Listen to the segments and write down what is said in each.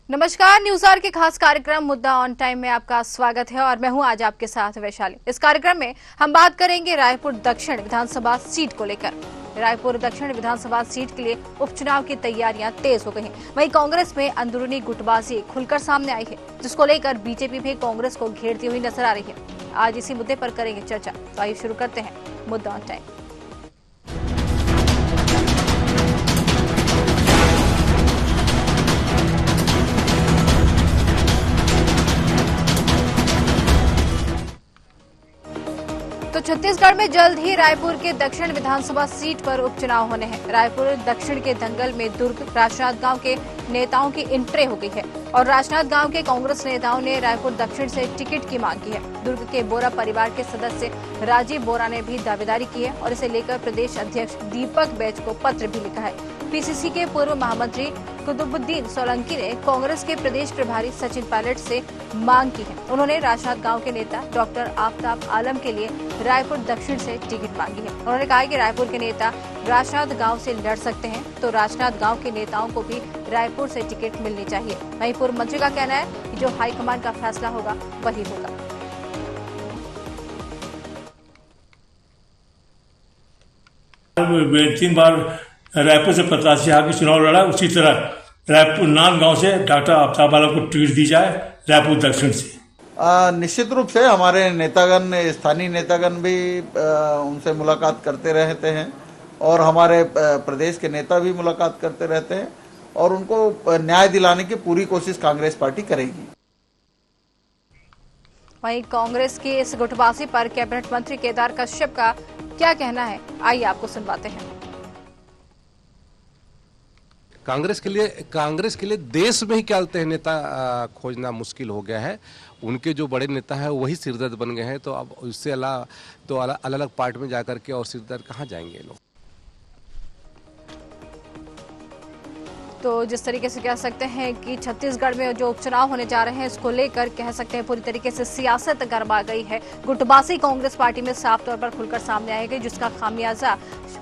नमस्कार, news our के खास कार्यक्रम मुद्दा ऑन टाइम में आपका स्वागत है और मैं हूं आज आपके साथ वैशाली। इस कार्यक्रम में हम बात करेंगे रायपुर दक्षिण विधानसभा सीट को लेकर। रायपुर दक्षिण विधानसभा सीट के लिए उपचुनाव की तैयारियां तेज हो गई हैं। वहीं कांग्रेस में अंदरूनी गुटबाजी खुलकर सामने आई है, जिसको लेकर बीजेपी भी कांग्रेस को घेरती हुई नजर आ रही है। आज इसी मुद्दे पर करेंगे चर्चा, तो आइए शुरू करते हैं मुद्दा ऑन टाइम। तो छत्तीसगढ़ में जल्द ही रायपुर के दक्षिण विधानसभा सीट पर उपचुनाव होने हैं। रायपुर दक्षिण के दंगल में दुर्ग राजनांदगांव के नेताओं की एंट्री हो गई है और राजनांदगांव के कांग्रेस नेताओं ने रायपुर दक्षिण से टिकट की मांग की है। दुर्ग के बोरा परिवार के सदस्य राजीव बोरा ने भी दावेदारी की है और इसे लेकर प्रदेश अध्यक्ष दीपक बैज को पत्र भी लिखा है। पीसीसी के पूर्व महामंत्री कुतुबुद्दीन सोलंकी ने कांग्रेस के प्रदेश प्रभारी सचिन पायलट से मांग की है। उन्होंने राजनांदगांव के नेता डॉक्टर आफताब आलम के लिए रायपुर दक्षिण से टिकट मांगी है। उन्होंने कहा कि रायपुर के नेता राजनांदगांव से लड़ सकते हैं, तो राजनांदगांव के नेताओं को भी रायपुर से टिकट मिलनी चाहिए। वहीं पूर्व मंत्री का कहना है कि जो हाईकमान का फैसला होगा वही होगा। तीन बार रायपुर से प्रत्याशी आके चुनाव लड़ा, उसी तरह रायपुर नांदगांव से डॉक्टर आफताब आलम को टिकट दी जाए रायपुर दक्षिण से। निश्चित रूप से हमारे नेतागण, स्थानीय नेतागण भी उनसे मुलाकात करते रहते हैं और हमारे प्रदेश के नेता भी मुलाकात करते रहते हैं और उनको न्याय दिलाने की पूरी कोशिश कांग्रेस पार्टी करेगी। वहीं कांग्रेस की इस गुटबाजी पर कैबिनेट मंत्री केदार कश्यप का क्या कहना है, आइए आपको सुनवाते हैं। कांग्रेस के लिए देश में ही क्या बोलते हैं नेता खोजना मुश्किल हो गया है। उनके जो बड़े नेता है वही सिरदर्द बन गए हैं, तो अब उससे अलग अलग पार्टी में जाकर के और सिरदर्द कहाँ जाएंगे लोग। तो जिस तरीके से कह सकते हैं कि छत्तीसगढ़ में जो उपचुनाव होने जा रहे हैं, इसको लेकर कह सकते हैं पूरी तरीके से सियासत गरमा गई है। गुटबाजी कांग्रेस पार्टी में साफ तौर पर खुलकर सामने आएगी, जिसका खामियाजा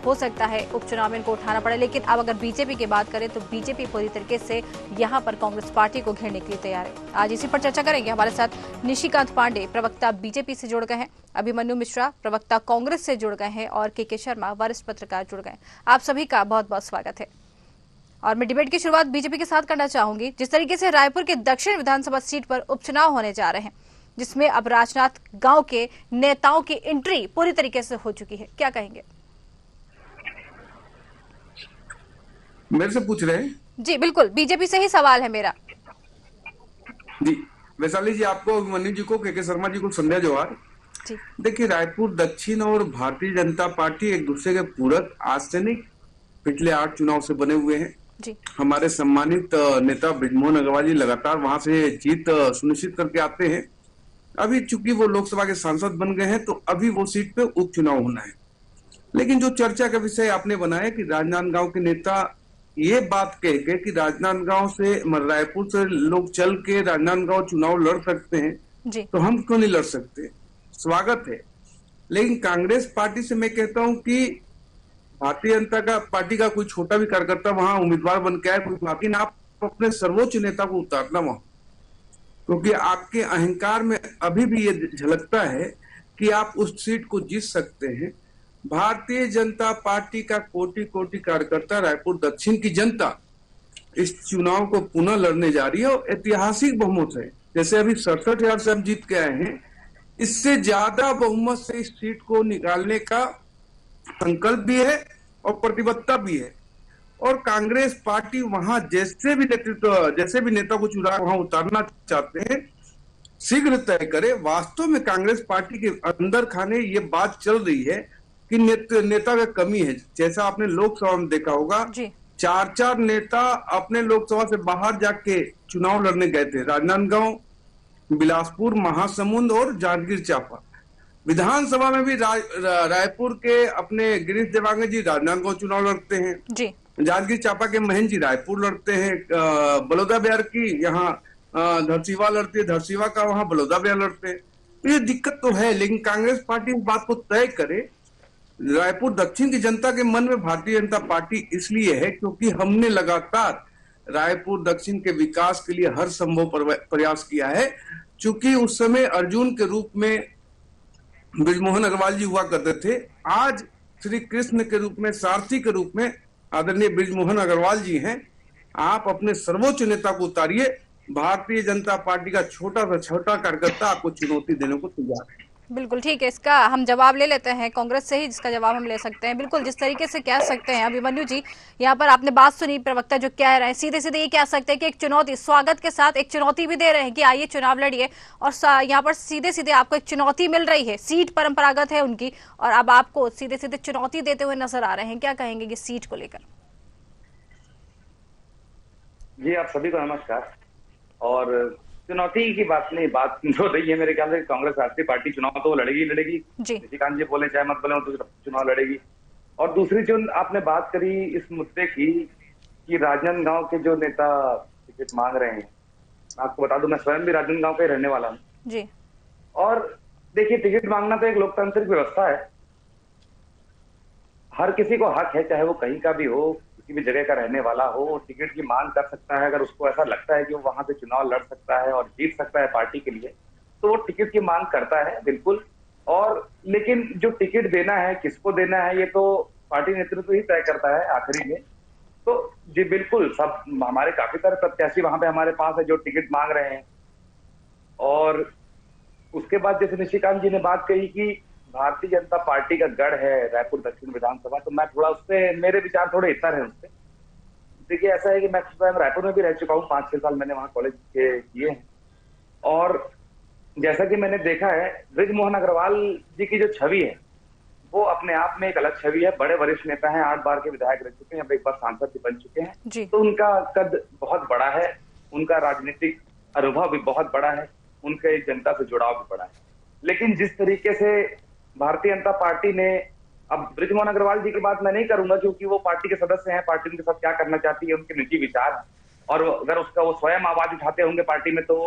हो सकता है उपचुनाव में इनको उठाना पड़े। लेकिन अब अगर बीजेपी की बात करें तो बीजेपी पूरी तरीके से यहां पर कांग्रेस पार्टी को घेरने के लिए तैयार है। आज इसी पर चर्चा करेंगे। हमारे साथ निशिकांत पांडे, प्रवक्ता बीजेपी से जुड़ गए हैं, अभिमन्यु मिश्रा, प्रवक्ता कांग्रेस से जुड़ गए हैं और के शर्मा, वरिष्ठ पत्रकार, जुड़ गए। आप सभी का बहुत बहुत स्वागत है। और मैं डिबेट की शुरुआत बीजेपी के साथ करना चाहूंगी। जिस तरीके से रायपुर के दक्षिण विधानसभा सीट पर उपचुनाव होने जा रहे हैं, जिसमें अब राजनांदगांव के नेताओं की एंट्री पूरी तरीके से हो चुकी है, क्या कहेंगे? मेरे से पूछ रहे हैं? जी बिल्कुल, बीजेपी से ही सवाल है मेरा। जी वैशाली जी, आपको, अभिमन्यु जी को, के शर्मा जी को संध्या जवाहर। देखिए, रायपुर दक्षिण और भारतीय जनता पार्टी एक दूसरे के पूरक आज से नहीं, पिछले 8 चुनाव से बने हुए हैं। जी। हमारे सम्मानित नेता बृजमोहन अग्रवाल जी लगातार वहां से जीत सुनिश्चित करके आते हैं। अभी चूंकि वो लोकसभा के सांसद बन गए हैं, तो अभी वो सीट पे उपचुनाव होना है। लेकिन जो चर्चा का विषय आपने बनाया कि राजनांदगांव के नेता ये बात कह के कि राजनांदगांव से, रायपुर से लोग चल के राजनांदगांव चुनाव लड़ सकते हैं जी। तो हम क्यों नहीं लड़ सकते? स्वागत है। लेकिन कांग्रेस पार्टी से मैं कहता हूं कि भारतीय जनता पार्टी का कोई छोटा भी कार्यकर्ता वहां उम्मीदवार बन के आए, बाकी ना आप अपने सर्वोच्च नेता को उतारना वहां, क्योंकि आपके अहंकार में अभी भी ये झलकता है कि आप उस सीट को जीत सकते हैं। भारतीय जनता पार्टी का कोटि कोटि कार्यकर्ता, रायपुर दक्षिण की जनता इस चुनाव को पुनः लड़ने जा रही है और ऐतिहासिक बहुमत है। जैसे अभी 67,000 से हम जीत के आए हैं, इससे ज्यादा बहुमत से इस सीट को निकालने का संकल्प भी है और प्रतिबद्धता भी है। और कांग्रेस पार्टी वहां जैसे भी नेता को चुना वहां उतारना चाहते हैं, शीघ्र तय करे। वास्तव में कांग्रेस पार्टी के अंदर खाने ये बात चल रही है कि नेता का कमी है। जैसा आपने लोकसभा में देखा होगा, 4 नेता अपने लोकसभा से बाहर जाके चुनाव लड़ने गए थे। राजनांदगांव, बिलासपुर, महासमुंद और जांजगीर चांपा। विधानसभा में भी रायपुर के अपने गिरीश देवांगन जी राजनांदगांव चुनाव लड़ते हैं जी। जांजगीर चांपा के महेंद्र जी रायपुर लड़ते हैं। बलौदा बिहार की यहाँ धरसीवा लड़ती है, धरसीवा का वहां बलौदा बिहार लड़ते हैं। तो ये दिक्कत तो है, लेकिन कांग्रेस पार्टी इस बात को तय करे। रायपुर दक्षिण की जनता के मन में भारतीय जनता पार्टी इसलिए है क्योंकि हमने लगातार रायपुर दक्षिण के विकास के लिए हर संभव प्रयास किया है। चूंकि उस समय अर्जुन के रूप में बृजमोहन अग्रवाल जी हुआ करते थे, आज श्री कृष्ण के रूप में, सारथी के रूप में आदरणीय बृजमोहन अग्रवाल जी हैं। आप अपने सर्वोच्च नेता को उतारिए, भारतीय जनता पार्टी का छोटा से छोटा कार्यकर्ता आपको चुनौती देने को तैयार है। बिल्कुल ठीक है, इसका हम जवाब ले लेते हैं कांग्रेस से ही, जिसका जवाब हम ले सकते हैं। बिल्कुल जिस तरीके से कह सकते हैं अभिमन्यु जी, यहाँ पर आपने बात सुनी प्रवक्ता जो कह रहे हैं, सीधे सीधे ये कह सकते हैं कि एक चुनौती, स्वागत के साथ एक चुनौती भी दे रहे हैं कि आइए चुनाव लड़िए, और यहाँ पर सीधे सीधे आपको एक चुनौती मिल रही है। सीट परंपरागत है उनकी, और अब आपको सीधे सीधे चुनौती देते हुए नजर आ रहे हैं। क्या कहेंगे ये सीट को लेकर? जी आप सभी को नमस्कार। और चुनौती की बात नहीं, बात जो रही है मेरे ख्याल से कांग्रेस राष्ट्रीय पार्टी चुनाव तो लड़ेगी लड़ेगी। निशिकांत जी बोले चाहे मत बोले, तो चुनाव लड़ेगी। और दूसरी जो आपने बात करी इस मुद्दे की कि राजनांदगांव के जो नेता टिकट मांग रहे हैं, आपको बता दूं मैं स्वयं भी राजनांदगांव का ही रहने वाला हूँ जी। और देखिए, टिकट मांगना तो एक लोकतांत्रिक व्यवस्था है, हर किसी को हक है, चाहे वो कहीं का भी हो, किसी भी जगह का रहने वाला हो, टिकट की मांग कर सकता है। अगर उसको ऐसा लगता है कि वो वहां से चुनाव लड़ सकता है और जीत सकता है पार्टी के लिए, तो वो टिकट की मांग करता है, बिल्कुल। और लेकिन जो टिकट देना है, किसको देना है, ये तो पार्टी नेतृत्व ही तय करता है आखिरी में। तो जी बिल्कुल, सब हमारे काफी सारे प्रत्याशी वहां पे हमारे पास है जो टिकट मांग रहे हैं। और उसके बाद जैसे निशिकांत जी ने बात कही कि भारतीय जनता पार्टी का गढ़ है रायपुर दक्षिण विधानसभा, तो मैं थोड़ा उससे, मेरे विचार थोड़े इतर है उससे। देखिए ऐसा है कि मैं स्वयं रायपुर में भी रह चुका हूँ, 5-6 साल मैंने वहां कॉलेज के किए हैं। और जैसा कि मैंने देखा है, बृजमोहन अग्रवाल जी की जो छवि है वो अपने आप में एक अलग छवि है। बड़े वरिष्ठ नेता हैं, 8 बार के विधायक रह चुके हैं, अब एक बार सांसद भी बन चुके हैं, तो उनका कद बहुत बड़ा है, उनका राजनीतिक अनुभव भी बहुत बड़ा है, उनके जनता से जुड़ाव भी बड़ा है। लेकिन जिस तरीके से भारतीय जनता पार्टी ने, अब बृजमोहन अग्रवाल जी की बात मैं नहीं करूंगा क्योंकि वो पार्टी के सदस्य हैं, पार्टी उनके साथ क्या करना चाहती है उनके निजी विचार हैं, और अगर उसका वो स्वयं आवाज उठाते होंगे पार्टी में तो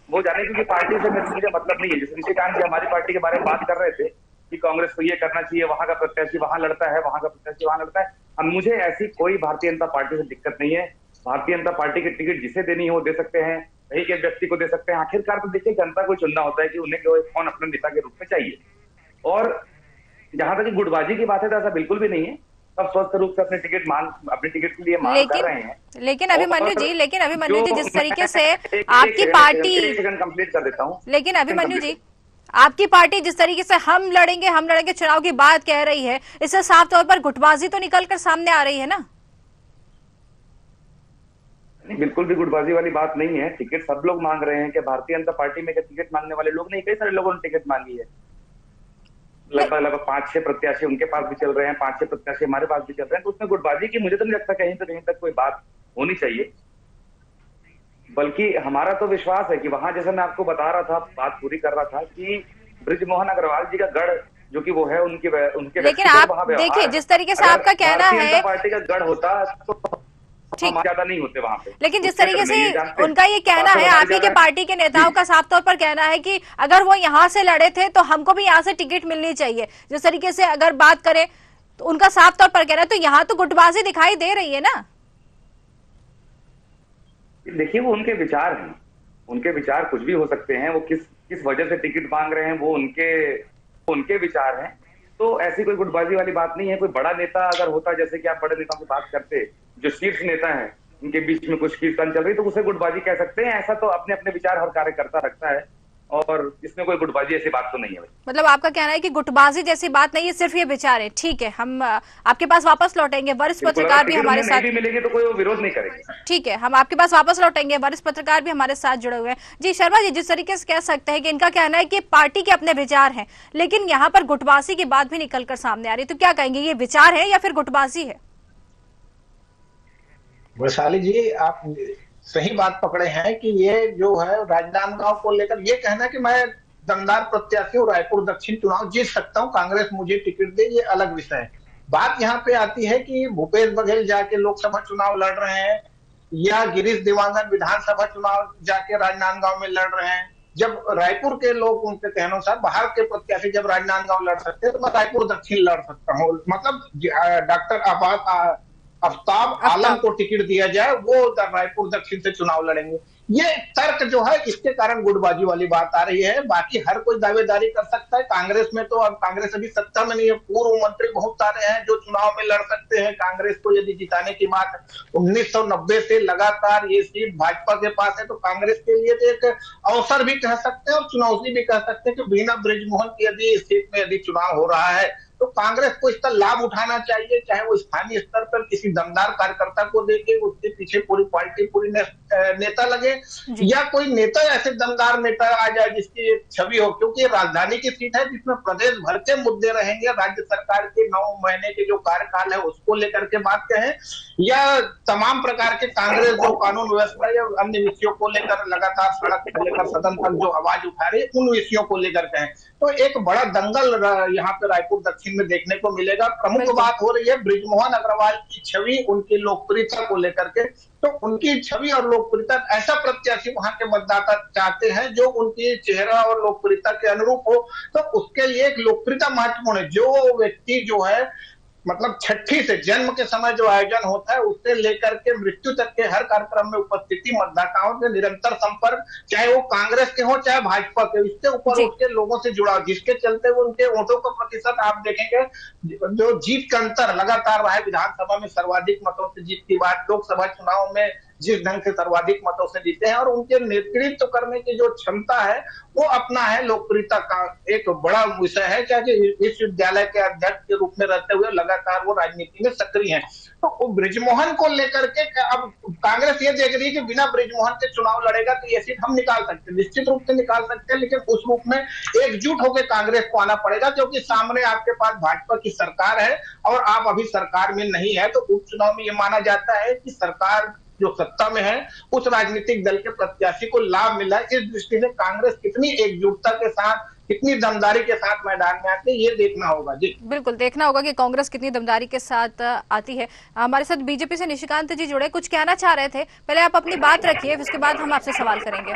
वो जाने, क्योंकि पार्टी से मुझे मतलब नहीं है। जैसे निशिकांत जी हमारी पार्टी के बारे में बात कर रहे थे कि कांग्रेस को ये करना चाहिए, वहां का प्रत्याशी वहां लड़ता है, वहां का प्रत्याशी वहां लड़ता है। अब मुझे ऐसी कोई भारतीय जनता पार्टी से दिक्कत नहीं है। भारतीय जनता पार्टी की टिकट जिसे देनी है वो दे सकते हैं, कहीं के व्यक्ति को दे सकते हैं। आखिरकार तो देखिए, जनता को चुनना होता है कि उन्हें कौन अपने नेता के रूप में चाहिए। और जहां तक गुटबाजी की बात है तो ऐसा बिल्कुल भी नहीं है, सब स्वस्थ रूप से अपने टिकट के लिए मांग कर रहे हैं। लेकिन अभिमन्यु जी, जिस तरीके से आपकी पार्टी, कंप्लीट कर देता हूँ, लेकिन अभिमन्यु जी आपकी पार्टी जिस तरीके से हम लड़ेंगे चुनाव की बात कह रही है, इससे साफ तौर पर गुटबाजी तो निकल कर सामने आ रही है ना? नहीं, बिल्कुल भी गुटबाजी वाली बात नहीं है। टिकट सब लोग मांग रहे हैं कि भारतीय जनता पार्टी में टिकट मांगने वाले लोग नहीं, कई सारे लोगों ने टिकट मांगी है। लगभग 5-6 प्रत्याशी उनके पास भी चल रहे हैं, 5-6 प्रत्याशी हमारे पास भी चल रहे हैं। तो उसमें गुटबाजी की मुझे तो नहीं लगता कहीं तक कोई बात होनी चाहिए। बल्कि हमारा तो विश्वास है कि वहां, जैसे मैं आपको बता रहा था, बात पूरी कर रहा था कि बृजमोहन अग्रवाल जी का गढ़ जो कि वो है उनके लेकिन आप देखिए जिस तरीके से आपका कहना है, पार्टी का गढ़ होता तो हम ज्यादा नहीं होते वहां पे। लेकिन जिस तरीके से उनका ये कहना है, आप ही के पार्टी के नेताओं का साफ तौर पर कहना है कि अगर वो यहाँ से लड़े थे तो हमको भी यहाँ से टिकट मिलनी चाहिए। जिस तरीके से अगर बात करें तो उनका साफ तौर पर कहना है, तो यहाँ तो गुटबाजी दिखाई दे रही है ना? देखिए, वो उनके विचार हैं, उनके विचार कुछ भी हो सकते हैं। वो किस वजह से टिकट मांग रहे हैं वो उनके विचार हैं। तो ऐसी कोई गुटबाजी वाली बात नहीं है। कोई बड़ा नेता अगर होता, जैसे कि आप बड़े नेताओं की बात करते, जो शीर्ष नेता हैं उनके बीच में कुछ कीर्तन चल रही, तो उसे गुटबाजी कह सकते हैं। ऐसा तो अपने अपने विचार हर कार्यकर्ता रखता है, और इसमें कोई गुटबाजी ऐसी बात तो नहीं है। मतलब आपका कहना है कि गुटबाजी जैसी बात नहीं है, सिर्फ ये विचार है। ठीक है, हम आपके पास वापस लौटेंगे। वरिष्ठ पत्रकार भी हमारे साथ मिलेंगे तो कोई विरोध नहीं करेंगे। ठीक है, हम आपके पास वापस लौटेंगे। वरिष्ठ पत्रकार भी हमारे साथ जुड़े हुए हैं। जी शर्मा जी, जिस तरीके से कह सकते हैं कि इनका कहना है कि पार्टी के अपने विचार हैं, लेकिन यहाँ पर गुटबाजी की बात भी निकलकर सामने आ रही है, तो क्या कहेंगे, ये विचार है या फिर गुटबाजी है? वैशाली जी, आप सही बात पकड़े हैं कि ये जो है राजनांदगांव को लेकर ये कहना कि मैं दमदार प्रत्याशी हूँ, रायपुर दक्षिण चुनाव जीत सकता हूँ, कांग्रेस मुझे टिकट दे, ये अलग विषय है। बात यहाँ पे आती है कि भूपेश बघेल जाके लोकसभा चुनाव लड़ रहे हैं या गिरीश दिवांगन विधानसभा चुनाव जाके राजनांदगांव में लड़ रहे हैं। जब रायपुर के लोग उनके कहने अनुसार बाहर के प्रत्याशी जब राजनांदगांव लड़ सकते हैं तो मैं रायपुर दक्षिण लड़ सकता हूँ। मतलब डॉक्टर आफ्ताब आलम को टिकट दिया जाए, वो रायपुर दक्षिण से चुनाव लड़ेंगे। ये तर्क जो है, इसके कारण गुटबाजी वाली बात आ रही है। बाकी हर कोई दावेदारी कर सकता है। कांग्रेस में तो अब कांग्रेस अभी सत्ता में नहीं है, पूर्व मंत्री बहुत सारे हैं जो चुनाव में लड़ सकते हैं। कांग्रेस को यदि जिताने की बात 1990 से लगातार ये सीट भाजपा के पास है, तो कांग्रेस के लिए तो एक अवसर भी कह सकते हैं और चुनौती भी कह सकते हैं कि बिना बृजमोहन की यदि इस सीट में यदि चुनाव हो रहा है तो कांग्रेस को इसका लाभ उठाना चाहिए, चाहे वो स्थानीय स्तर पर किसी दमदार कार्यकर्ता को देके उसके पीछे पूरी पार्टी पूरी नेता लगे, या कोई नेता ऐसे दमदार नेता आ जाए जिसकी एक छवि हो, क्योंकि राजधानी की सीट है जिसमें प्रदेश भर के मुद्दे रहेंगे। राज्य सरकार के 9 महीने के जो कार्यकाल है उसको लेकर के बात कहें, या तमाम प्रकार के कांग्रेस जो कानून व्यवस्था या अन्य विषयों को लेकर लगातार सड़क से लेकर सदन तक जो आवाज उठा रही है उन विषयों को लेकर कहें, तो एक बड़ा दंगल यहाँ पे रायपुर दक्षिण में देखने को मिलेगा। प्रमुख बात हो रही है बृजमोहन अग्रवाल की छवि, उनकी लोकप्रियता को लेकर के। तो उनकी छवि और लोकप्रियता, ऐसा प्रत्याशी वहां के मतदाता चाहते हैं जो उनकी चेहरा और लोकप्रियता के अनुरूप हो, तो उसके लिए एक लोकप्रियता महत्वपूर्ण है। जो व्यक्ति जो है मतलब छठी से जन्म के समय जो आयोजन होता है उससे लेकर के मृत्यु तक के हर कार्यक्रम में उपस्थिति, मतदाताओं से निरंतर संपर्क, चाहे वो कांग्रेस के हो चाहे भाजपा के, इससे ऊपर उसके लोगों से जुड़ाव, जिसके चलते वो उनके वोटों का प्रतिशत आप देखेंगे जो जीत का अंतर लगातार रहा है। विधानसभा में सर्वाधिक मतों से जीत की बात, लोकसभा चुनाव में जिस ढंग से सर्वाधिक मतों से जीते हैं, और उनके नेतृत्व करने की जो क्षमता है वो अपना है, लोकप्रियता का एक बड़ा विषय है। क्या कि विश्वविद्यालय के अध्यक्ष के रूप में रहते हुए लगातार वो राजनीति में सक्रिय हैं। तो बृजमोहन को लेकर के अब कांग्रेस ये देख रही है कि बिना बृजमोहन के चुनाव लड़ेगा तो ये सीट हम निकाल सकते हैं, निश्चित रूप से निकाल सकते हैं, लेकिन उस रूप में एकजुट होकर कांग्रेस को आना पड़ेगा, क्योंकि सामने आपके पास भाजपा की सरकार है और आप अभी सरकार में नहीं है। तो उपचुनाव में ये माना जाता है कि सरकार जो सत्ता में है उस राजनीतिक दल के प्रत्याशी को लाभ मिला है। इस दृष्टि से कांग्रेस कितनी एकजुटता के साथ, कितनी दमदारी के साथ मैदान में आती है, ये देखना होगा। जी बिल्कुल देखना होगा कि कांग्रेस कितनी दमदारी के साथ आती है। हमारे साथ बीजेपी से निशिकांत जी जुड़े, कुछ कहना चाह रहे थे, पहले आप अपनी बात रखिए, उसके बाद हम आपसे सवाल करेंगे।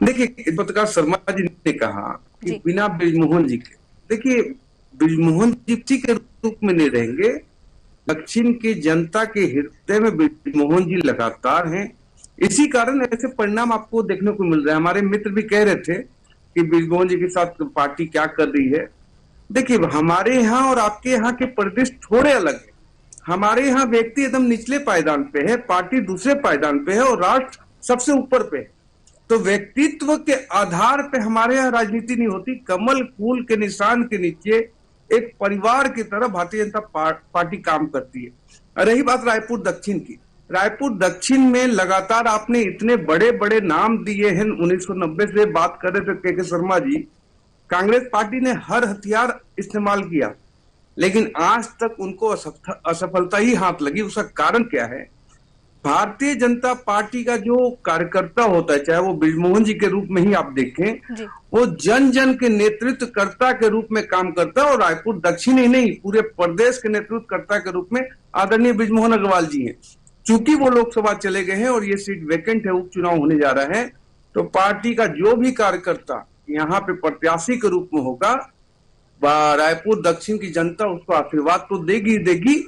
देखिए, पत्रकार शर्मा जी ने कहा कि बिना बृजमोहन जी के, देखिए बृजमोहन जी के रूप में नहीं रहेंगे, दक्षिण की जनता के हृदय में बृजमोहन जी लगातार हैं। इसी कारण ऐसे परिणाम आपको देखने को मिल रहे हैं। हमारे मित्र भी कह रहे थे कि बृजमोहन जी के साथ पार्टी क्या कर रही है। देखिए, हमारे यहाँ और आपके यहाँ के परिदृश्य थोड़े अलग है। हमारे यहाँ व्यक्ति एकदम निचले पायदान पे है, पार्टी दूसरे पायदान पे है और राष्ट्र सबसे ऊपर पे है। तो व्यक्तित्व के आधार पे हमारे यहाँ राजनीति नहीं होती। कमल फूल के निशान के नीचे एक परिवार की तरह भारतीय जनता पार्टी काम करती है। रही बात रायपुर दक्षिण की, रायपुर दक्षिण में लगातार आपने इतने बड़े बड़े नाम दिए हैं। 1990 से बात कर रहे थे के शर्मा जी, कांग्रेस पार्टी ने हर हथियार इस्तेमाल किया, लेकिन आज तक उनको असफलता ही हाथ लगी। उसका कारण क्या है? भारतीय जनता पार्टी का जो कार्यकर्ता होता है, चाहे वो बृजमोहन जी के रूप में ही आप देखें, वो जन जन के नेतृत्वकर्ता के रूप में काम करता है। और रायपुर दक्षिण ही नहीं, पूरे प्रदेश के नेतृत्वकर्ता के रूप में आदरणीय बृजमोहन अग्रवाल जी हैं। चूंकि वो लोकसभा चले गए हैं और ये सीट वैकेंट है, उपचुनाव होने जा रहा है, तो पार्टी का जो भी कार्यकर्ता यहाँ पे प्रत्याशी के रूप में होगा, रायपुर दक्षिण की जनता उसको आशीर्वाद तो देगी।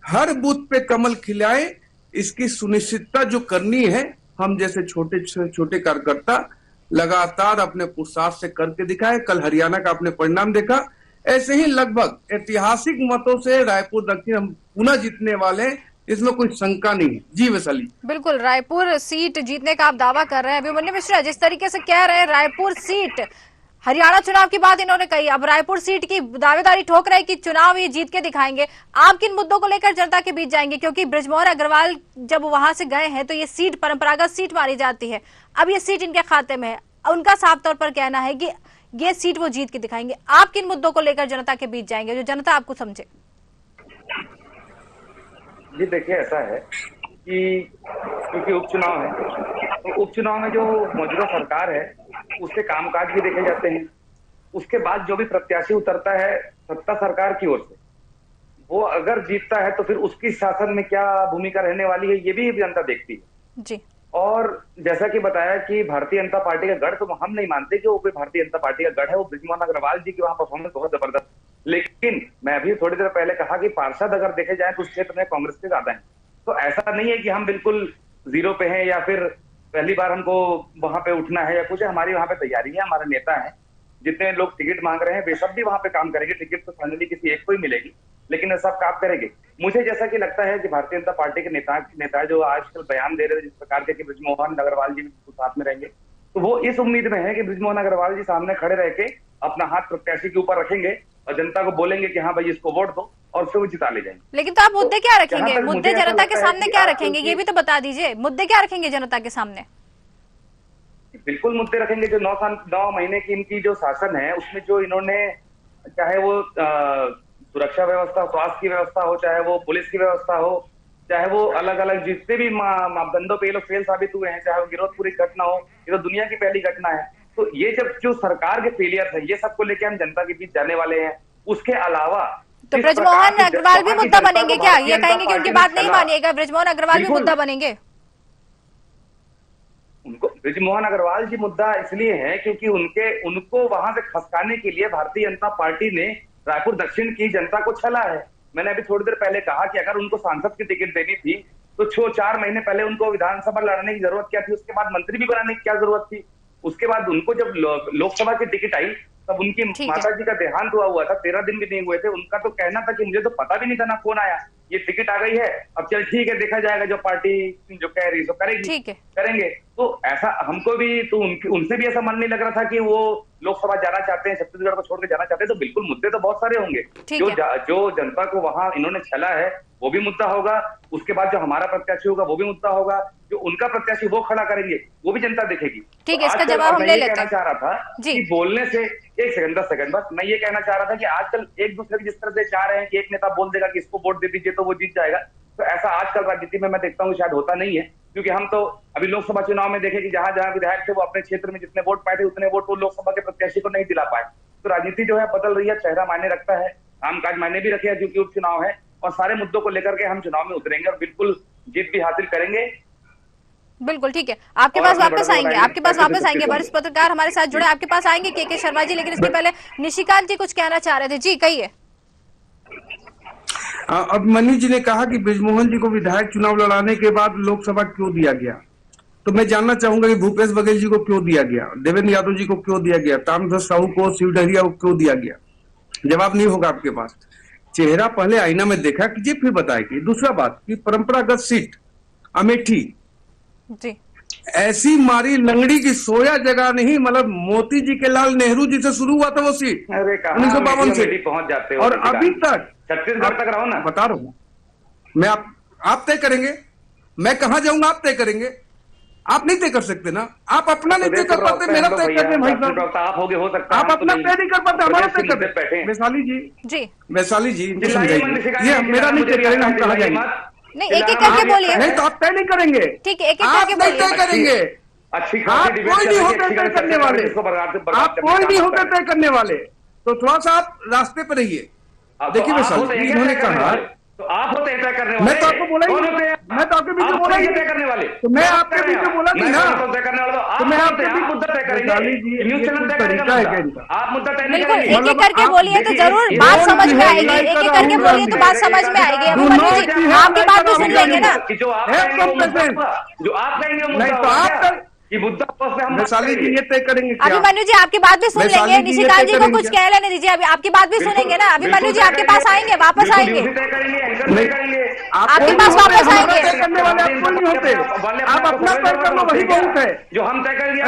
हर बूथ पे कमल खिलाए, इसकी सुनिश्चितता जो करनी है, हम जैसे छोटे छोटे कार्यकर्ता लगातार अपने पुरुषार्थ से करके दिखाए। कल हरियाणा का आपने परिणाम देखा। ऐसे ही लगभग ऐतिहासिक मतों से रायपुर दक्षिण हम पुनः जीतने वाले हैं, इसमें कोई शंका नहीं है। जी वैशाली, बिल्कुल रायपुर सीट जीतने का आप दावा कर रहे हैं। अभिमन्यु मिश्रा जिस तरीके से कह रहे हैं रायपुर सीट, हरियाणा चुनाव की बात इन्होंने कही, अब रायपुर सीट की दावेदारी ठोक रहे कि चुनाव ये जीत के दिखाएंगे। आप किन मुद्दों को लेकर जनता के बीच जाएंगे? क्योंकि बृजमोहन अग्रवाल जब वहां से गए हैं तो ये सीट परंपरागत सीट मानी जाती है, अब ये सीट इनके खाते में है। उनका साफ तौर पर कहना है कि ये सीट वो जीत के दिखाएंगे। आप किन मुद्दों को लेकर जनता के बीच जाएंगे जो जनता आपको समझे? जी देखिए, ऐसा है कि क्योंकि उपचुनाव है, तो उपचुनाव में जो मौजूदा सरकार है उसके कामकाज भी देखे जाते हैं। उसके बाद जो भी प्रत्याशी उतरता है सत्ता सरकार की ओर से, वो अगर जीतता है तो फिर उसकी शासन में क्या भूमिका रहने वाली है, ये भी जनता देखती है जी। और जैसा कि बताया कि भारतीय जनता पार्टी का गढ़, तो हम नहीं मानते कि वो कोई भारतीय जनता पार्टी का गढ़ है। वो बृजमोहन अग्रवाल जी की वहां परफॉर्मेंस बहुत जबरदस्त लेकिन मैं अभी थोड़ी देर पहले कहा कि पार्षद अगर देखे जाए तो उस क्षेत्र में कांग्रेस के ज्यादा है। तो ऐसा नहीं है कि हम बिल्कुल जीरो पे हैं या फिर पहली बार हमको वहां पे उठना है या कुछ है। हमारी वहां पे तैयारी है, हमारे नेता है, जितने लोग टिकट मांग रहे हैं वे सब भी वहां पे काम करेंगे। टिकट तो फाइनली किसी एक को ही मिलेगी, लेकिन वे सब काम करेंगे। मुझे जैसा कि लगता है कि भारतीय जनता पार्टी के नेता जो आजकल बयान दे रहे थे जिस प्रकार के कि बृजमोहन अग्रवाल जी भी साथ में रहेंगे, तो वो इस उम्मीद में है कि बृजमोहन अग्रवाल जी सामने खड़े रह के अपना हाथ प्रत्याशी के ऊपर रखेंगे और जनता को बोलेंगे कि हाँ भाई इसको वोट दो और फिर वो जिता ले जाएंगे। लेकिन तो आप मुद्दे क्या रखेंगे? जहां तक मुद्दे मुझे ऐसा जनता के लगता है सामने कि क्या आप रखेंगे, ये भी तो बता दीजिए। मुद्दे क्या रखेंगे जनता के सामने? बिल्कुल मुद्दे रखेंगे। जो 9 महीने की इनकी जो शासन है उसमें जो इन्होंने, चाहे वो सुरक्षा व्यवस्था, स्वास्थ्य की व्यवस्था हो, चाहे वो पुलिस की व्यवस्था हो, चाहे वो अलग अलग जितने भी मापदंडों पे ये लोग फेल साबित हुए हैं, चाहे वो गिरोधपुरी घटना हो, ये तो दुनिया की पहली घटना है। तो ये जब जो सरकार के फेलियर है ये सबको लेके हम जनता के बीच जाने वाले हैं। उसके अलावा तो बृजमोहन अग्रवाल भी मुद्दा बनेंगे क्या? ये कहेंगे कि उनकी बात नहीं मानिएगा, बृजमोहन अग्रवाल भी मुद्दा बनेंगे? उनको बृजमोहन अग्रवाल जी मुद्दा इसलिए है क्योंकि उनको वहां से खसकाने के लिए भारतीय जनता पार्टी ने रायपुर दक्षिण की जनता को छला है। मैंने अभी थोड़ी देर पहले कहा कि अगर उनको सांसद की टिकट देनी थी तो 4 महीने पहले उनको विधानसभा लड़ने की जरूरत क्या थी, उसके बाद मंत्री भी बनाने की क्या जरूरत थी। उसके बाद उनको जब लोकसभा की टिकट आई तब उनकी माता जी का देहांत हुआ था, 13 दिन भी नहीं हुए थे। उनका तो कहना था कि मुझे तो पता भी नहीं था ना फोन आया, ये टिकट आ गई है, अब चल ठीक है देखा जाएगा, जो पार्टी जो कह रही है करेगी, करेंगे। तो ऐसा हमको भी तो उनसे भी ऐसा मन नहीं लग रहा था कि वो लोकसभा जाना चाहते हैं, छत्तीसगढ़ को छोड़ के जाना चाहते हैं। तो बिल्कुल मुद्दे तो बहुत सारे होंगे। जो जनता को वहां इन्होंने छला है वो भी मुद्दा होगा। उसके बाद जो हमारा प्रत्याशी होगा वो भी मुद्दा होगा। जो उनका प्रत्याशी वो खड़ा करेंगे वो भी जनता देखेगी। ठीक है, इसका जवाब हम ले लेते हैं। कहना चाह रहा था कि बोलने से 10 सेकंड बस मैं ये कहना चाह रहा था कि आजकल एक दूसरे की जिस तरह से चाह रहे हैं कि एक नेता बोल देगा कि इसको वोट दे दीजिए तो वो जीत जाएगा, तो ऐसा आजकल राजनीति में मैं देखता हूँ शायद होता नहीं है। क्योंकि हम तो अभी लोकसभा चुनाव में देखे कि जहां जहां विधायक थे वो अपने क्षेत्र में जितने वोट पाए थे उतने वोट वो लोकसभा के प्रत्याशी को नहीं दिला पाए। तो राजनीति जो है बदल रही है, चेहरा मायने रखता है, कामकाज मायने भी रखे हैं क्योंकि उपचुनाव है। और सारे मुद्दों को लेकर के हम चुनाव में उतरेंगे और बिल्कुल जीत भी हासिल करेंगे। बिल्कुल ठीक है, आपके पास वापस आएंगे, आपके पास वापस आएंगे। वरिष्ठ पत्रकार हमारे साथ जुड़े, आपके पास आएंगे के शर्मा जी, लेकिन इसके पहले निशिकांत जी कुछ कहना चाह रहे थे। जी कहिए। अभिमन्यु जी ने कहा कि बृजमोहन जी को विधायक चुनाव लड़ाने के बाद लोकसभा क्यों दिया गया, तो मैं जानना चाहूंगा कि भूपेश बघेल जी को क्यों दिया गया, देवेंद्र यादव जी को क्यों दिया गया, ताम्रध्वज साहू को, शिवडहरिया को क्यों दिया गया। जवाब नहीं होगा आपके पास। चेहरा पहले आईना में देखा कीजिए फिर बताएगी। दूसरा बात कि परंपरागत सीट अमेठी जी ऐसी मारी लंगड़ी की सोया जगह नहीं, मतलब मोती जी के लाल नेहरू जी से शुरू हुआ था वो सीट 1952 से पहुंच जाते और अभी तक छत्तीसगढ़ तक रहो ना। बता रहा हूं मैं, आप तय करेंगे, मैं कहां जाऊंगा आप तय करेंगे, आप नहीं तय कर सकते ना। आप अपना नहीं तय कर पाते, मेरा तय करते भाई साहब। आप होगे हो सकता है, आप अपना तय नहीं कर पाते, हमारा तय करते। वैशाली जी ये मेरा नहीं तय करेंगे, हम कहा जाएंगे। नहीं, एक एक करके बोलिए। नहीं तो आप तय नहीं करेंगे। ठीक है, एक एक आप करके नहीं तय करेंगे। आप कोई नहीं होकर तय करने वाले, आप कोई नहीं होकर तय करने वाले, तो थोड़ा सा आप रास्ते पर रहिए। देखिए वैशाली इन्होंने कहा तो आप होते हैं तय करने वाले। मैं तो आपको बोला ही, मैं तो आपके बीच में बोला ही तय करने वाले, तो मैं आपके बीच में बोला नहीं ना, तय करने वाले तो मैं आपके बीच मुद्दा तय करेंगे। न्यूज चैनल तय करेगा, आप मुद्दा तय नहीं बिल्कुल करेंगे। एक एक करके बोलिए तो जरूर बात समझ में आएगी। एक एक करके बोलिए तो बात समझ में आएगी। अभिमन्यु जी आपकी बात भी सुन लेंगे ना। जो आप कहेंगे नहीं तो आप कि मुद्दा हम वैशाली जी ये तय करेंगे। अभिमन्यु जी आपकी बात भी सुन लेंगे। निशिकांत जी को कुछ कह लेने दीजिए, अभी आपकी बात भी सुनेंगे ना। अभिमन्यु जी आपके पास आएंगे, वापस आएंगे, आपके पास वापस आएंगे। तय करने वाले आप कोई नहीं होते, आप अपना तय कर लो वही बहुत है जो हम तय करेंगे।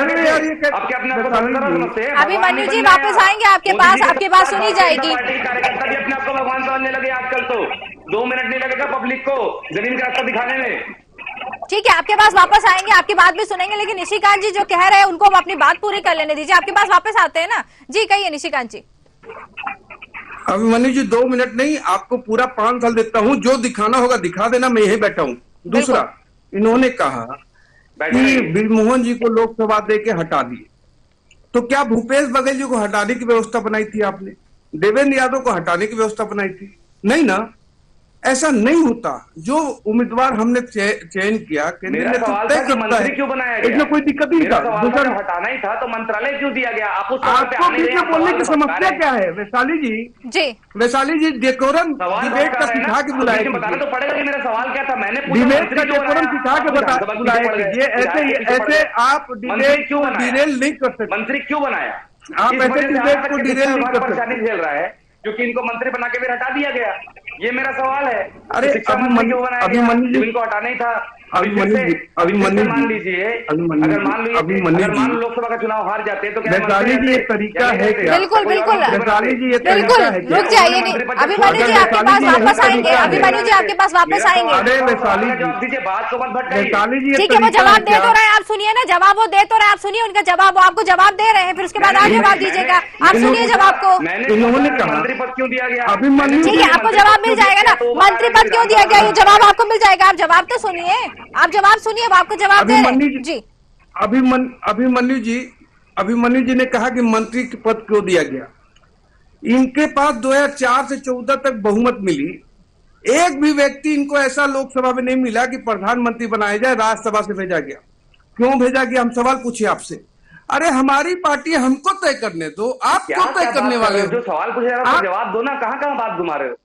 अभिमन्यु जी वापस आएंगे आपके पास, आपकी बात सुनी जाएगी। कार्यकर्ता भी अपने आपको भगवान समझने लगे आजकल, तो 2 मिनट नहीं लगेगा पब्लिक को जमीन का रास्ता दिखाने में। ठीक है, आपके पास वापस आएंगे, आपकी बात भी सुनेंगे, लेकिन निशिकांत जी जो कह रहे हैं उनको अपनी बात पूरी कर लेने दीजिए। आपके पास वापस आते हैं ना। जी कहिए निशिकांत जी। अभिमन्यु जी 2 मिनट नहीं, आपको पूरा 5 साल देता हूं, जो दिखाना होगा दिखा देना, मैं यही बैठा हूं। दूसरा, इन्होंने कहा कि बृजमोहन जी को लोकसभा दे के हटा दिए, तो क्या भूपेश बघेल जी को हटाने की व्यवस्था बनाई थी आपने? देवेंद्र यादव को हटाने की व्यवस्था बनाई थी? नहीं ना। ऐसा नहीं होता। जो उम्मीदवार हमने चयन किया, मेरा सवाल था कि मंत्री क्यों बनाया गया? इसमें कोई दिक्कत नहीं था। दूसरा हटाना ही था तो मंत्रालय क्यों दिया गया? आप उस आपको बीच में बोलने की समस्या क्या है वैशाली जी? डेकोरम डिबेट का सिखा के बुलाया, बताना तो पड़ेगा कि मेरा सवाल क्या था। मैंने डिबेट का डेकोरम सिखा के बुलाया कीजिए। ऐसे आप डिबेट क्यों डिरेल नहीं कर सकते? मंत्री क्यों बनाया? आप ऐसे डिबेट को डिरेल नहीं कर सकते। परेशानी झेल रहा है क्योंकि इनको मंत्री बना के फिर हटा दिया गया। ये मेरा सवाल है। अरे शिक्षा मंत्री क्यों बनाया गया? इनको हटाना ही था। अभिमन्यु मान लीजिए, अगर मान लो लोकसभा का चुनाव हार जाते तो क्या वैशाली जी ये तरीका है क्या? बिल्कुल बिल्कुल वैशाली जी ये बिल्कुल, तरीका है क्या? रुक जाइए। अभिमन्यु जी आपके पास वापस आएंगे। अभिमन्यु जी आपके पास वापस आएंगे। अरे वैशाली जवाब दीजिए, बात को मत भटकाइए। वैशाली जी ठीक है, वो जवाब दे तो रहे हैं, आप सुनिए ना। जवाब वो दे तो रहे, आप सुनिए उनका जवाब। वो आपको जवाब दे रहे हैं, फिर उसके बाद आप जवाब दीजिएगा। आप सुनिए जवाब को। इन्होंने कहा मंत्री पद क्यों दिया गया? अभिमन्यु ठीक है, आपको जवाब मिल जाएगा ना। मंत्री पद क्यों दिया गया, ये जवाब आपको मिल जाएगा। आप जवाब तो सुनिए, आप जवाब सुनिए, वो आपको जवाब दे रहे हैं जी। अभिमन्यु जी ने कहा कि मंत्री के पद क्यों दिया गया। इनके पास 2004 से 14 तक बहुमत मिली। एक भी व्यक्ति इनको ऐसा लोकसभा में नहीं मिला कि प्रधानमंत्री बनाया जाए, राज्यसभा से भेजा गया। क्यों भेजा गया? हम सवाल पूछिए आपसे। अरे हमारी पार्टी, हमको तय करने दो, आप क्यों तय करने वाले हो? जो सवाल पूछ रहे हो जवाब दो ना। कहाँ बात घुमा रहे हो?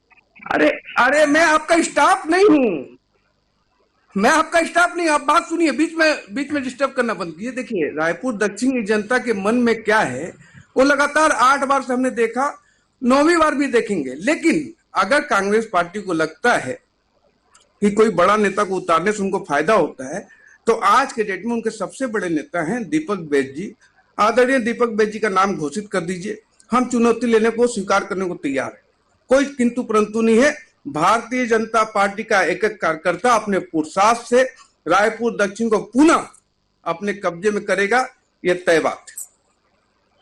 अरे मैं आपका स्टाफ नहीं हूं, मैं आपका स्टाफ नहीं। आप बात सुनिए, बीच में डिस्टर्ब करना बंद कीजिए। देखिए, रायपुर दक्षिण की जनता के मन में क्या है वो लगातार 8 बार से हमने देखा, 9वीं बार भी देखेंगे। लेकिन अगर कांग्रेस पार्टी को लगता है कि कोई बड़ा नेता को उतारने से उनको फायदा होता है, तो आज के डेट में उनके सबसे बड़े नेता हैं दीपक बैज जी। आदरणीय दीपक बैज जी का नाम घोषित कर दीजिए। हम चुनौती लेने को, स्वीकार करने को तैयार है। कोई किंतु परंतु नहीं है। भारतीय जनता पार्टी का एक एक कार्यकर्ता अपने पुरुषार्थ से रायपुर दक्षिण को पुनः अपने कब्जे में करेगा, ये तय बात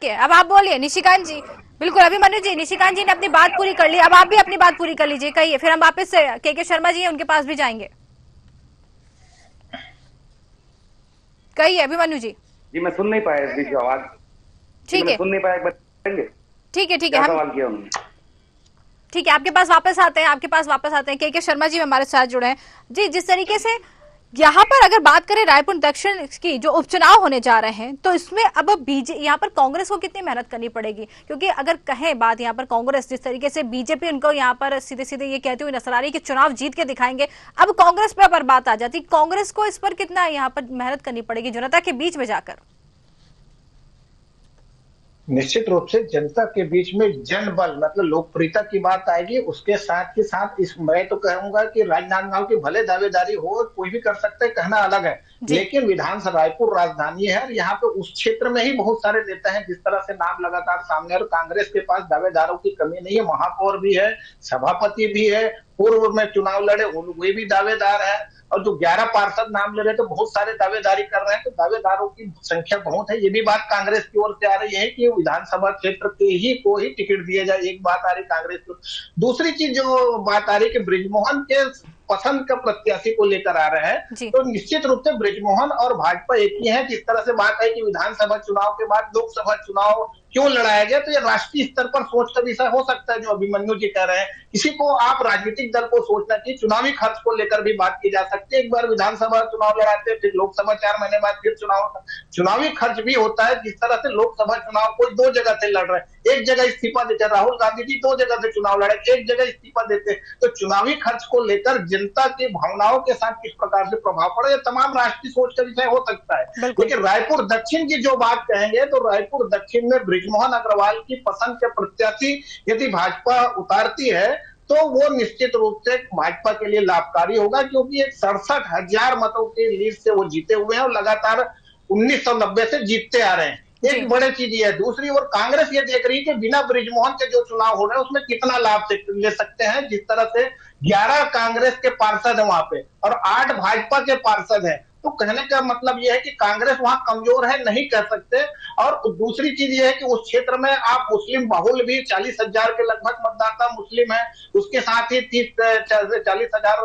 है। अब आप बोलिए निशिकांत जी। बिल्कुल अभिमन्यु जी, निशिकांत जी ने अपनी बात पूरी कर ली, अब आप भी अपनी बात पूरी कर लीजिए। कहिए, फिर हम वापस से के शर्मा जी हैं उनके पास भी जाएंगे। कहिए अभिमन्यु जी। जी मैं सुन नहीं पाया इस बीच आवाज। ठीक है, सुन नहीं पाया, बताएंगे? ठीक है क्या सवाल किया उन्होंने? ठीक है, आपके पास वापस आते हैं। के शर्मा जी हमारे साथ जुड़े हैं जी। जिस तरीके से यहाँ पर अगर बात करें रायपुर दक्षिण की जो उपचुनाव होने जा रहे हैं, तो इसमें अब यहाँ पर कांग्रेस को कितनी मेहनत करनी पड़ेगी? क्योंकि अगर कहें बात यहाँ पर कांग्रेस, जिस तरीके से बीजेपी उनको यहाँ पर सीधे सीधे ये कहती हुई नजर आ रही है कि चुनाव जीत के दिखाएंगे, अब कांग्रेस पे अगर बात आ जाती, कांग्रेस को इस पर कितना यहाँ पर मेहनत करनी पड़ेगी जनता के बीच में जाकर? निश्चित रूप से जनता के बीच में जनबल मतलब लोकप्रियता की बात आएगी। उसके साथ ही साथ इस मैं तो कहूंगा कि राजनांदगांव की भले दावेदारी हो, कोई भी कर सकता है, कहना अलग है, लेकिन विधानसभा रायपुर राजधानी है और यहाँ पे उस क्षेत्र में ही बहुत सारे नेता हैं। जिस तरह से नाम लगातार सामने, और कांग्रेस के पास दावेदारों की कमी नहीं है। महापौर भी है, सभापति भी है, पूर्व में चुनाव लड़े वे भी दावेदार है, और जो 11 पार्षद नाम ले रहे तो बहुत सारे दावेदारी कर रहे हैं। तो दावेदारों की संख्या बहुत है। ये भी बात कांग्रेस की ओर से आ रही है कि विधानसभा क्षेत्र के ही को ही टिकट दिया जाए, एक बात आ रही कांग्रेस को। दूसरी चीज जो बात आ रही है कि बृजमोहन के पसंद का प्रत्याशी को लेकर आ रहे हैं, तो निश्चित रूप से बृजमोहन और भाजपा एक ही है। जिस तरह से बात है कि विधानसभा चुनाव के बाद लोकसभा चुनाव क्यों लड़ाया गया, तो ये राष्ट्रीय स्तर पर सोच का विषय हो सकता है, जो अभिमन्यु जी कह रहे हैं। किसी को आप राजनीतिक दल को सोचना चाहिए, चुनावी खर्च को लेकर भी बात की जा सकती है। एक बार विधानसभा चुनाव लड़ाते, फिर लोकसभा 4 महीने बाद फिर चुनाव होता, चुनावी खर्च भी होता है। जिस तरह से लोकसभा चुनाव कोई 2 जगह से लड़ रहे हैं, एक जगह इस्तीफा देते, राहुल गांधी जी 2 जगह से चुनाव लड़े, एक जगह इस्तीफा देते, तो चुनावी खर्च को लेकर जनता की भावनाओं के साथ किस प्रकार से प्रभाव पड़े, तमाम राष्ट्रीय सोच का विषय हो सकता है। लेकिन रायपुर दक्षिण की जो बात कहेंगे, तो रायपुर दक्षिण में बृजमोहन अग्रवाल की पसंद के प्रत्याशी यदि भाजपा उतारती है, तो वो निश्चित रूप से भाजपा के लिए लाभकारी होगा, क्योंकि एक 67,000 मतों की लीड से वो जीते हुए हैं और लगातार 1990 से जीतते आ रहे हैं। एक बड़ी चीज ये है। दूसरी ओर कांग्रेस ये देख रही है कि बिना बृजमोहन के जो चुनाव हो रहे हैं उसमें कितना लाभ ले सकते हैं। जिस तरह से 11 कांग्रेस के पार्षद है वहां पे और 8 भाजपा के पार्षद हैं, तो कहने का मतलब यह है कि कांग्रेस वहां कमजोर है, नहीं कह सकते। और दूसरी चीज यह है कि उस क्षेत्र में आप मुस्लिम बहुल भी 40,000 के लगभग मतदाता मुस्लिम है, उसके साथ ही 40,000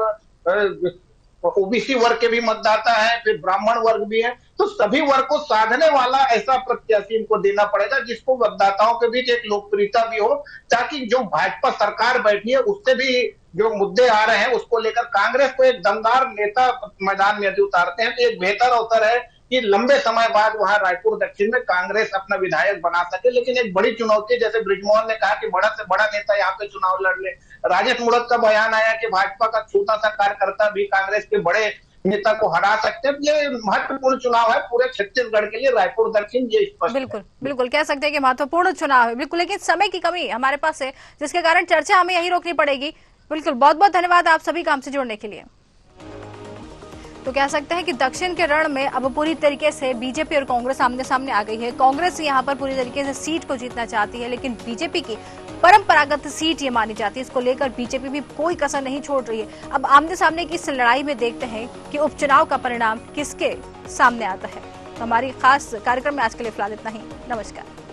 ओबीसी वर्ग के भी मतदाता है, फिर ब्राह्मण वर्ग भी है। तो सभी वर्ग को साधने वाला ऐसा प्रत्याशी इनको देना पड़ेगा जिसको मतदाताओं के बीच एक लोकप्रियता भी हो, ताकि जो भाजपा सरकार बैठी है उससे भी जो मुद्दे आ रहे हैं उसको लेकर कांग्रेस को एक दमदार नेता मैदान में यदि उतारते हैं तो एक बेहतर अवसर है कि लंबे समय बाद वहां रायपुर दक्षिण में कांग्रेस अपना विधायक बना सके। लेकिन एक बड़ी चुनौती, जैसे बृजमोहन ने कहा कि बड़ा से बड़ा नेता यहाँ पे चुनाव लड़ ले, राजेश मूणत का बयान आया कि भाजपा का छोटा सा कार्यकर्ता भी कांग्रेस के बड़े नेता को हरा सकते हैं। ये महत्वपूर्ण चुनाव है पूरे छत्तीसगढ़ के लिए, रायपुर दक्षिण, ये स्पष्ट। बिल्कुल बिल्कुल कह सकते हैं कि महत्वपूर्ण चुनाव है, बिल्कुल। लेकिन समय की कमी हमारे पास है, जिसके कारण चर्चा हमें यही रोकनी पड़ेगी। बिल्कुल, बहुत बहुत धन्यवाद आप सभी काम से जुड़ने के लिए। तो कह सकते हैं कि दक्षिण के रण में अब पूरी तरीके से बीजेपी और कांग्रेस आमने सामने आ गई है। कांग्रेस यहां पर पूरी तरीके से सीट को जीतना चाहती है, लेकिन बीजेपी की परंपरागत सीट ये मानी जाती है, इसको लेकर बीजेपी भी कोई कसर नहीं छोड़ रही है। अब आमने सामने की इस लड़ाई में देखते हैं कि उपचुनाव का परिणाम किसके सामने आता है। तो हमारी खास कार्यक्रम में आज के लिए फिलहाल इतना ही। नमस्कार।